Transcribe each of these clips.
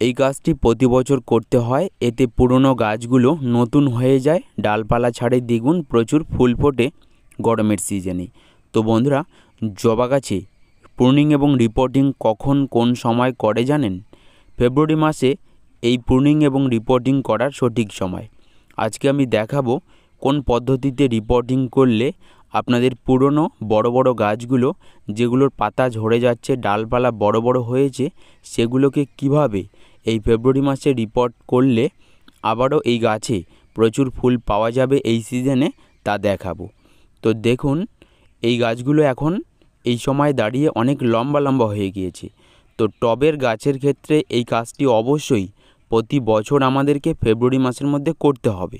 এই কাজটি প্রতি বছর করতে হয়, এতে পুরনো গাছগুলো নতুন হয়ে যায়, ডালপালা ছাড়ে দ্বিগুণ, প্রচুর ফুল ফোটে গরমের সিজনে। তো বন্ধুরা, জবা গাছে প্রুনিং এবং রিপোর্টিং কখন কোন সময় করে জানেন? ফেব্রুয়ারি মাসে এই প্রুনিং এবং রিপোর্টিং করার সঠিক সময়। আজকে আমি দেখাবো কোন পদ্ধতিতে রিপোর্টিং করলে আপনাদের পুরনো বড় বড় গাছগুলো, যেগুলোর পাতা ঝরে যাচ্ছে, ডালপালা বড় বড় হয়েছে, সেগুলোকে কিভাবে এই ফেব্রুয়ারি মাসে রিপোর্ট করলে আবারও এই গাছে প্রচুর ফুল পাওয়া যাবে এই সিজনে, তা দেখাবো। তো দেখুন, এই গাছগুলো এখন এই সময় দাঁড়িয়ে অনেক লম্বা লম্বা হয়ে গিয়েছে। তো টবের গাছের ক্ষেত্রে এই কাজটি অবশ্যই প্রতি বছর আমাদেরকে ফেব্রুয়ারি মাসের মধ্যে করতে হবে।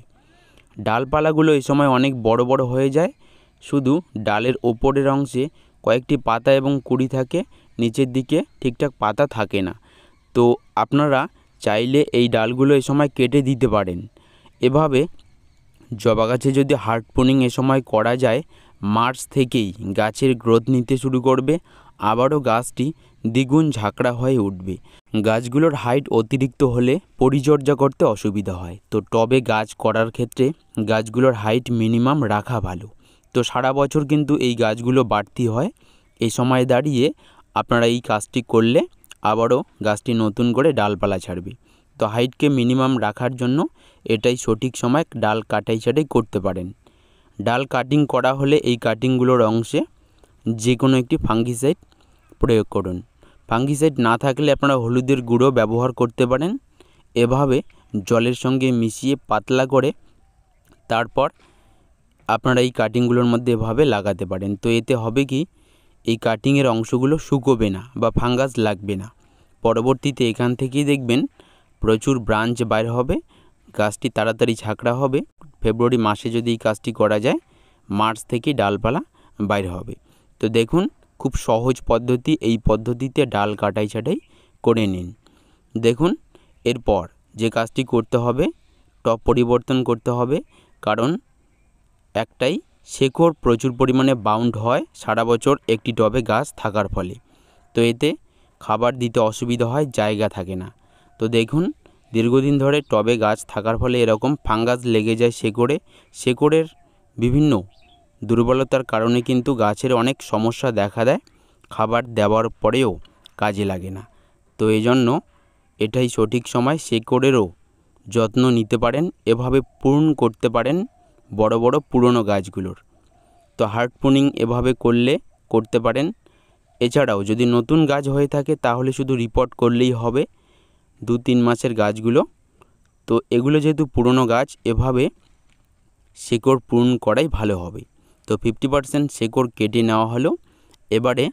ডালপালাগুলো এই সময় অনেক বড় বড় হয়ে যায়, শুধু ডালের ওপরের অংশে কয়েকটি পাতা এবং কুঁড়ি থাকে, নিচের দিকে ঠিকঠাক পাতা থাকে না। তো আপনারা চাইলে এই ডালগুলো এই সময় কেটে দিতে পারেন। এভাবে জবা গাছে যদি হার্ড প্রুনিং এ সময় করা যায়, মার্চ থেকেই গাছের গ্রোথ নিতে শুরু করবে, আবারও গাছটি দ্বিগুণ ঝাঁকড়া হয়ে উঠবে। গাছগুলোর হাইট অতিরিক্ত হলে পরিচর্যা করতে অসুবিধা হয়। তো টবে গাছ করার ক্ষেত্রে গাছগুলোর হাইট মিনিমাম রাখা ভালো। তো সারা বছর কিন্তু এই গাছগুলো বাড়তি হয়, এই সময় দাঁড়িয়ে আপনারা এই কাজটি করলে আবারও গাছটি নতুন করে ডালপালা ছাড়বে। তো হাইটকে মিনিমাম রাখার জন্য এটাই সঠিক সময় ডাল কাটাই ছাটাই করতে পারেন। ডাল কাটিং করা হলে এই কাটিংগুলোর অংশে যে কোনো একটি ফাঙ্গিসাইড প্রয়োগ করুন। ফাঙ্গিসাইড না থাকলে আপনারা হলুদের গুঁড়ো ব্যবহার করতে পারেন। এভাবে জলের সঙ্গে মিশিয়ে পাতলা করে তারপর আপনারা এই কাটিংগুলোর মধ্যে এভাবে লাগাতে পারেন। তো এতে হবে কি, এই কাটিংয়ের অংশগুলো শুকোবে না বা ফাঙ্গাস লাগবে না। পরবর্তীতে এখান থেকেই দেখবেন প্রচুর ব্রাঞ্চ বাইর হবে, গাছটি তাড়াতাড়ি ঝাঁকড়া হবে। ফেব্রুয়ারি মাসে যদি এই কাজটি করা যায়, মার্চ থেকেই ডালপালা বাইর হবে। তো দেখুন, খুব সহজ পদ্ধতি, এই পদ্ধতিতে ডাল কাটাই ছাটাই করে নিন। দেখুন, এরপর যে কাজটি করতে হবে, টব পরিবর্তন করতে হবে, কারণ একটাই, শেকড় প্রচুর পরিমাণে বাউন্ড হয় সারা বছর একটি টবে গাছ থাকার ফলে। তো এতে খাবার দিতে অসুবিধা হয়, জায়গা থাকে না। তো দেখুন, দীর্ঘদিন ধরে টবে গাছ থাকার ফলে এরকম ফাঙ্গাস লেগে যায় শেকড়ে। শেকড়ের বিভিন্ন দুর্বলতার কারণে কিন্তু গাছের অনেক সমস্যা দেখা দেয়, খাবার দেওয়ার পরেও কাজে লাগে না। তো এই জন্য এটাই সঠিক সময়, শেকড়েরও যত্ন নিতে পারেন, এভাবে পূর্ণ করতে পারেন বড় বড় পুরনো গাছগুলোর। তো হার্ড প্রুনিং এভাবে করতে পারেন। এছাড়াও যদি নতুন গাছ হয়ে থাকে তাহলে শুধু রিপোর্ট করলেই হবে 2-3 মাসের গাছগুলো। তো এগুলো যেহেতু পুরনো গাছ, এভাবে শেকড় পূরণ করাই ভালো হবে। তো 50% শেকড় কেটে নেওয়া হলো। এবারে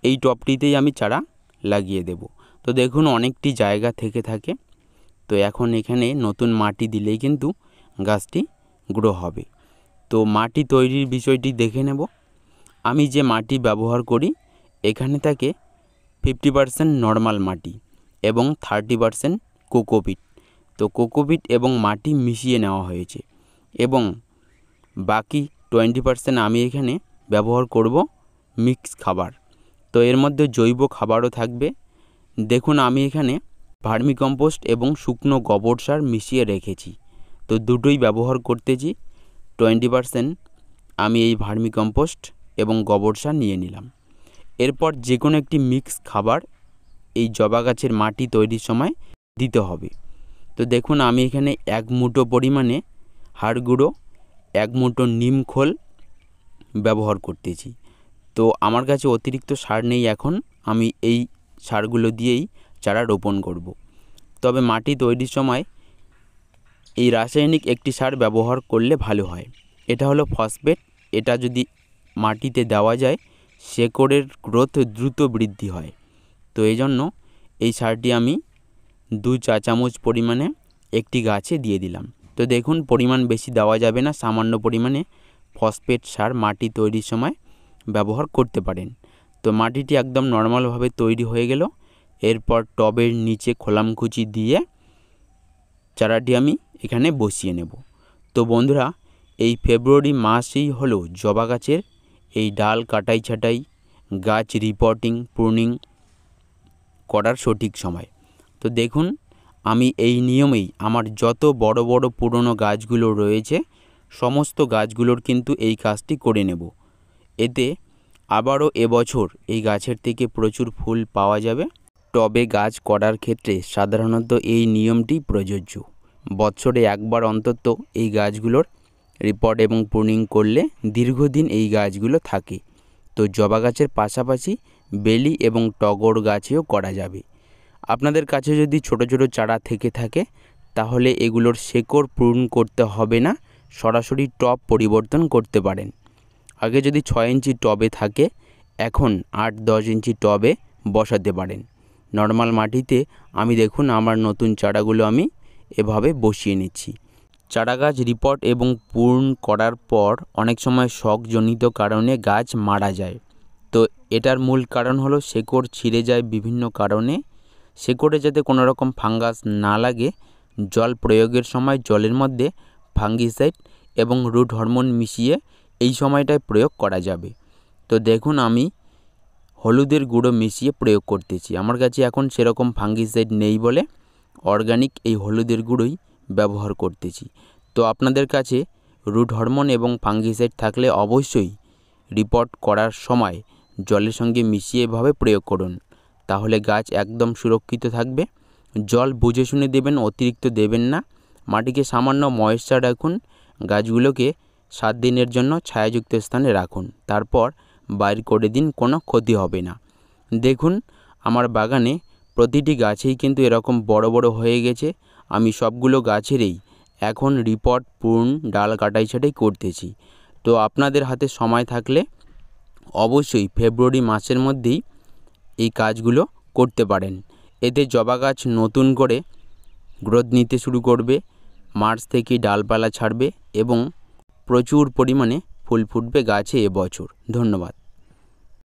এই টবটিতেই আমি চারা লাগিয়ে দেব। তো দেখুন, অনেকটি জায়গা থেকে থাকে। তো এখন এখানে নতুন মাটি দিলেই কিন্তু গাছটি গ্রো হবে। তো মাটি তৈরির বিষয়টি দেখে নেব। আমি যে মাটি ব্যবহার করি, এখানে থাকে 50% নর্মাল মাটি এবং 30% কোকোপিট। তো কোকোপিট এবং মাটি মিশিয়ে নেওয়া হয়েছে, এবং বাকি 20% আমি এখানে ব্যবহার করব মিক্স খাবার। তো এর মধ্যে জৈব খাবারও থাকবে। দেখুন, আমি এখানে ভার্মিকম্পোস্ট এবং শুকনো গোবর সার মিশিয়ে রেখেছি। তো দুটোই ব্যবহার করতেছি। 20% আমি এই ভার্মিকম্পোস্ট এবং গোবর সার নিয়ে নিলাম। এরপর যে কোনো একটি মিক্স খাবার এই জবা গাছের মাটি তৈরির সময় দিতে হবে। তো দেখুন, আমি এখানে 1 মুঠো পরিমাণে হাড় গুঁড়ো, 1 মুঠো নিম খোল ব্যবহার করতেছি। তো আমার কাছে অতিরিক্ত সার নেই, এখন আমি এই সারগুলো দিয়েই চারা রোপণ করব। তবে মাটি তৈরির সময় এই রাসায়নিক একটি সার ব্যবহার করলে ভালো হয়। এটা হলো ফসফেট। এটা যদি মাটিতে দেওয়া যায়, শেকড়ের গ্রোথ দ্রুত বৃদ্ধি হয়। তো এই জন্য এই সারটি আমি 2 চা চামচ পরিমাণে একটি গাছে দিয়ে দিলাম। তো দেখুন, পরিমাণ বেশি দেওয়া যাবে না, সামান্য পরিমাণে ফসফেট সার মাটি তৈরির সময় ব্যবহার করতে পারেন। তো মাটিটি একদম নর্মালভাবে তৈরি হয়ে গেল। এরপর টবের নিচে খোলামকুচি দিয়ে চারাটি আমি এখানে বসিয়ে নেব। তো বন্ধুরা, এই ফেব্রুয়ারি মাসেই হলো জবা গাছের এই ডাল কাটাই ছাটাই, গাছ রিপোর্টিং, প্রুনিং করার সঠিক সময়। তো দেখুন, আমি এই নিয়মেই আমার যত বড় বড় পুরনো গাছগুলো রয়েছে সমস্ত গাছগুলোর কিন্তু এই কাজটি করে নেব। এতে আবারও এবছর এই গাছের থেকে প্রচুর ফুল পাওয়া যাবে। টবে গাছ করার ক্ষেত্রে সাধারণত এই নিয়মটি প্রযোজ্য। বছরে একবার অন্তত এই গাছগুলোর রিপোর্ট এবং প্রুনিং করলে দীর্ঘদিন এই গাছগুলো থাকে। তো জবা গাছের পাশাপাশি বেলি এবং টগর গাছেও করা যাবে। আপনাদের কাছে যদি ছোট ছোট চারা থেকে থাকে তাহলে এগুলোর শেকড় পূরণ করতে হবে না, সরাসরি টব পরিবর্তন করতে পারেন। আগে যদি 6 ইঞ্চি টবে থাকে এখন 8-10 ইঞ্চি টবে বসাতে পারেন। নর্মাল মাটিতে আমি দেখুন আমার নতুন চারাগুলো আমি এভাবে বসিয়ে নিচ্ছি। চারা গাছ রিপোর্ট এবং পূরণ করার পর অনেক সময় শকজনিত কারণে গাছ মারা যায়। তো এটার মূল কারণ হলো শেকড় ছিঁড়ে যায় বিভিন্ন কারণে। শেকড়ে যাতে কোনো রকম ফাঙ্গাস না লাগে জল প্রয়োগের সময় জলের মধ্যে ফাঙ্গিসাইড এবং রুট হরমোন মিশিয়ে এই সময়টায় প্রয়োগ করা যাবে। তো দেখুন আমি হলুদের গুঁড়ো মিশিয়ে প্রয়োগ করতেছি। আমার কাছে এখন সেরকম ফাঙ্গিসাইড নেই বলে অর্গানিক এই হলুদের গুঁড়োই ব্যবহার করতেছি। তো আপনাদের কাছে রুট হরমোন এবং ফাঙ্গিসাইড থাকলে অবশ্যই রিপোর্ট করার সময় জলের সঙ্গে মিশিয়ে এভাবে প্রয়োগ করুন, তাহলে গাছ একদম সুরক্ষিত থাকবে। জল বুঝে শুনে দেবেন, অতিরিক্ত দেবেন না। মাটিকে সামান্য ময়েশ্চার রাখুন। গাছগুলোকে 7 দিনের জন্য ছায়াযুক্ত স্থানে রাখুন, তারপর বাইর করে দিন, কোনো ক্ষতি হবে না। দেখুন আমার বাগানে প্রতিটি গাছেই কিন্তু এরকম বড় বড় হয়ে গেছে। আমি সবগুলো গাছেরই এখন রিপোর্ট পূরণ ডাল কাটাই ছাঁটাই করতেছি। তো আপনাদের হাতে সময় থাকলে অবশ্যই ফেব্রুয়ারি মাসের মধ্যেই এই কাজগুলো করতে পারেন। এতে জবা গাছ নতুন করে গ্রোথ নিতে শুরু করবে, মার্চ থেকে ডালপালা ছাড়বে এবং প্রচুর পরিমাণে ফুল ফুটবে গাছে এবছর। ধন্যবাদ।